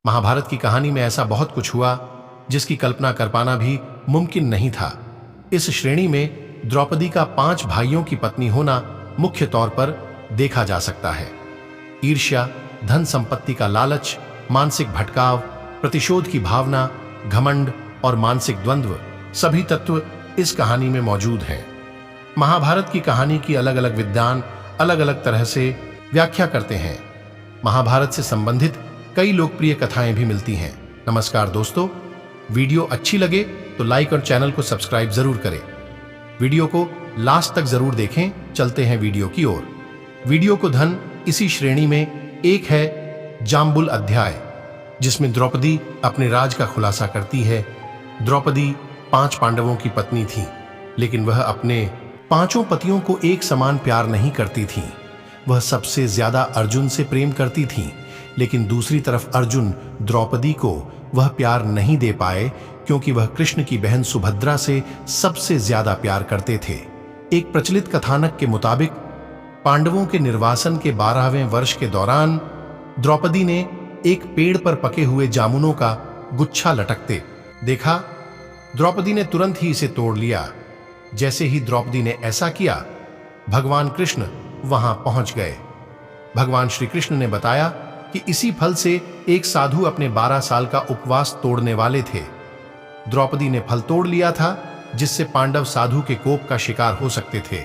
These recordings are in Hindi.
महाभारत की कहानी में ऐसा बहुत कुछ हुआ जिसकी कल्पना कर पाना भी मुमकिन नहीं था। इस श्रेणी में द्रौपदी का 5 भाइयों की पत्नी होना मुख्य तौर पर देखा जा सकता है। ईर्ष्या, धन संपत्ति का लालच, मानसिक भटकाव, प्रतिशोध की भावना, घमंड और मानसिक द्वंद्व, सभी तत्व इस कहानी में मौजूद हैं। महाभारत की कहानी की अलग अलग विद्वान अलग अलग तरह से व्याख्या करते हैं। महाभारत से संबंधित कई लोकप्रिय कथाएं भी मिलती हैं। नमस्कार दोस्तों, वीडियो अच्छी लगे तो लाइक और चैनल को सब्सक्राइब जरूर करें। वीडियो को लास्ट तक जरूर देखें। चलते हैं वीडियो की ओर। वीडियो को धन इसी श्रेणी में एक है जाम्बुल अध्याय, जिसमें द्रौपदी अपने राज का खुलासा करती है। द्रौपदी 5 पांडवों की पत्नी थी, लेकिन वह अपने 5 पतियों को एक समान प्यार नहीं करती थी। वह सबसे ज्यादा अर्जुन से प्रेम करती थी, लेकिन दूसरी तरफ अर्जुन द्रौपदी को वह प्यार नहीं दे पाए क्योंकि वह कृष्ण की बहन सुभद्रा से सबसे ज्यादा प्यार करते थे। एक प्रचलित कथानक के मुताबिक पांडवों के निर्वासन के 12वें वर्ष के दौरान द्रौपदी ने एक पेड़ पर पके हुए जामुनों का गुच्छा लटकते देखा। द्रौपदी ने तुरंत ही इसे तोड़ लिया। जैसे ही द्रौपदी ने ऐसा किया, भगवान कृष्ण वहां पहुंच गए। भगवान श्री कृष्ण ने बताया कि इसी फल से एक साधु अपने 12 साल का उपवास तोड़ने वाले थे। द्रौपदी ने फल तोड़ लिया था, जिससे पांडव साधु के कोप का शिकार हो सकते थे।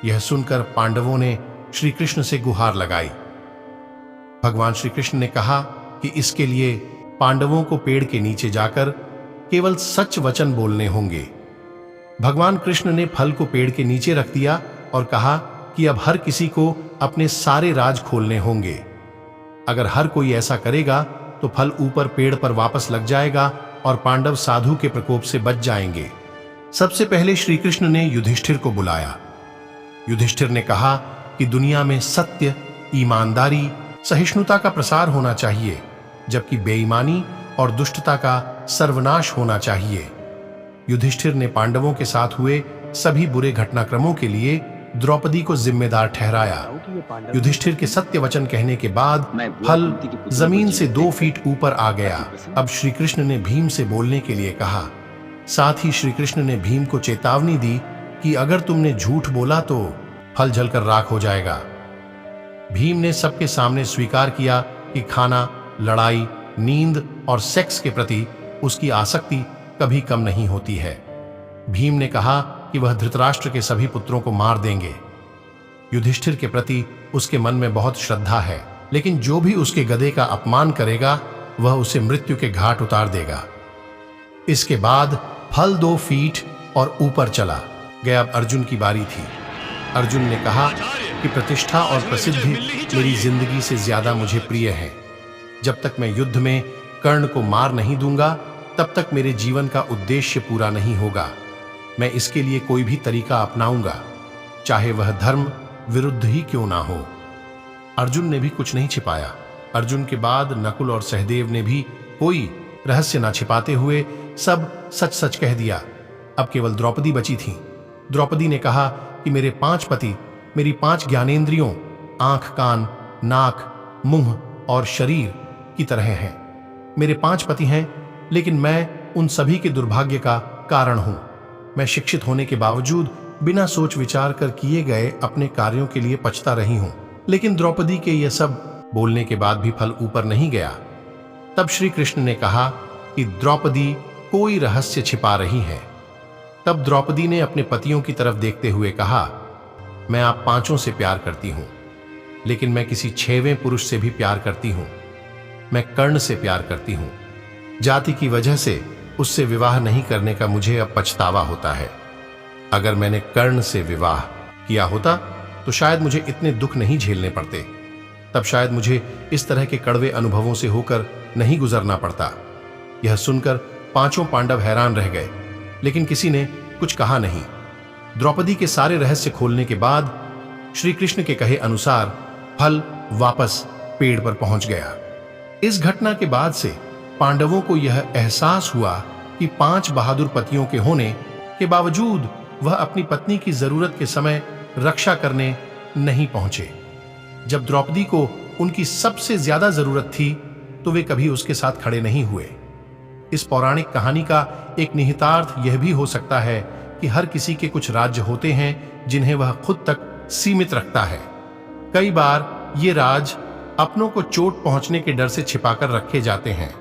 यह सुनकर पांडवों ने श्री कृष्ण से गुहार लगाई। भगवान श्री कृष्ण ने कहा कि इसके लिए पांडवों को पेड़ के नीचे जाकर केवल सच वचन बोलने होंगे। भगवान कृष्ण ने फल को पेड़ के नीचे रख दिया और कहा कि अब हर किसी को अपने सारे राज खोलने होंगे। अगर हर कोई ऐसा करेगा तो फल ऊपर पेड़ पर वापस लग जाएगा और पांडव साधु के प्रकोप से बच जाएंगे। सबसे पहले श्री कृष्ण ने युधिष्ठिर को बुलाया। युधिष्ठिर ने कहा कि दुनिया में सत्य, ईमानदारी, सहिष्णुता का प्रसार होना चाहिए, जबकि बेईमानी और दुष्टता का सर्वनाश होना चाहिए। युधिष्ठिर ने पांडवों के साथ हुए सभी बुरे घटनाक्रमों के लिए द्रौपदी को जिम्मेदार ठहराया। युधिष्ठिर के सत्य वचन कहने के बाद फल जमीन से 2 फीट ऊपर आ गया। अब श्री कृष्ण ने भीम से बोलने के लिए कहा। साथ ही श्री कृष्ण ने भीम को चेतावनी दी कि अगर तुमने झूठ बोला तो फल जलकर राख हो जाएगा। भीम ने सबके सामने स्वीकार किया कि खाना, लड़ाई, नींद और सेक्स के प्रति उसकी आसक्ति कभी कम नहीं होती है। भीम ने कहा कि वह धृतराष्ट्र के सभी पुत्रों को मार देंगे। युधिष्ठिर के प्रति उसके मन में बहुत श्रद्धा है, लेकिन जो भी उसके गधे का अपमान करेगा वह उसे मृत्यु के घाट उतार देगा। इसके बाद फल 2 फीट और ऊपर चला गया। अब अर्जुन की बारी थी। अर्जुन ने कहा कि प्रतिष्ठा और प्रसिद्धि मेरी जिंदगी से ज्यादा मुझे प्रिय है। जब तक मैं युद्ध में कर्ण को मार नहीं दूंगा, तब तक मेरे जीवन का उद्देश्य पूरा नहीं होगा। मैं इसके लिए कोई भी तरीका अपनाऊंगा, चाहे वह धर्म विरुद्ध ही क्यों ना हो। अर्जुन ने भी कुछ नहीं छिपाया। अर्जुन के बाद नकुल और सहदेव ने भी कोई रहस्य ना छिपाते हुए सब सच सच कह दिया। अब केवल द्रौपदी बची थी। द्रौपदी ने कहा कि मेरे 5 पति मेरी 5 ज्ञानेंद्रियों, आंख, कान, नाक, मुंह और शरीर की तरह हैं। मेरे 5 पति हैं, लेकिन मैं उन सभी के दुर्भाग्य का कारण हूं। मैं शिक्षित होने के बावजूद बिना सोच विचार कर किए गए अपने कार्यों के लिए पछता रही हूं। लेकिन द्रौपदी के यह सब बोलने के बाद भी फल ऊपर नहीं गया। तब श्री कृष्ण ने कहा कि द्रौपदी कोई रहस्य छिपा रही है। तब द्रौपदी ने अपने पतियों की तरफ देखते हुए कहा, मैं आप 5 से प्यार करती हूं, लेकिन मैं किसी 6वें पुरुष से भी प्यार करती हूं। मैं कर्ण से प्यार करती हूं। जाति की वजह से उससे विवाह नहीं करने का मुझे अब पछतावा होता है। अगर मैंने कर्ण से विवाह किया होता तो शायद मुझे इतने दुख नहीं झेलने पड़ते। तब शायद मुझे इस तरह के कड़वे अनुभवों से होकर नहीं गुजरना पड़ता। यह सुनकर 5 पांडव हैरान रह गए, लेकिन किसी ने कुछ कहा नहीं। द्रौपदी के सारे रहस्य खोलने के बाद श्री कृष्ण के कहे अनुसार फल वापस पेड़ पर पहुंच गया। इस घटना के बाद से पांडवों को यह एहसास हुआ कि 5 बहादुर पतियों के होने के बावजूद वह अपनी पत्नी की जरूरत के समय रक्षा करने नहीं पहुंचे। जब द्रौपदी को उनकी सबसे ज्यादा जरूरत थी, तो वे कभी उसके साथ खड़े नहीं हुए। इस पौराणिक कहानी का एक निहितार्थ यह भी हो सकता है कि हर किसी के कुछ राज्य होते हैं जिन्हें वह खुद तक सीमित रखता है। कई बार ये राज अपनों को चोट पहुंचने के डर से छिपाकर रखे जाते हैं।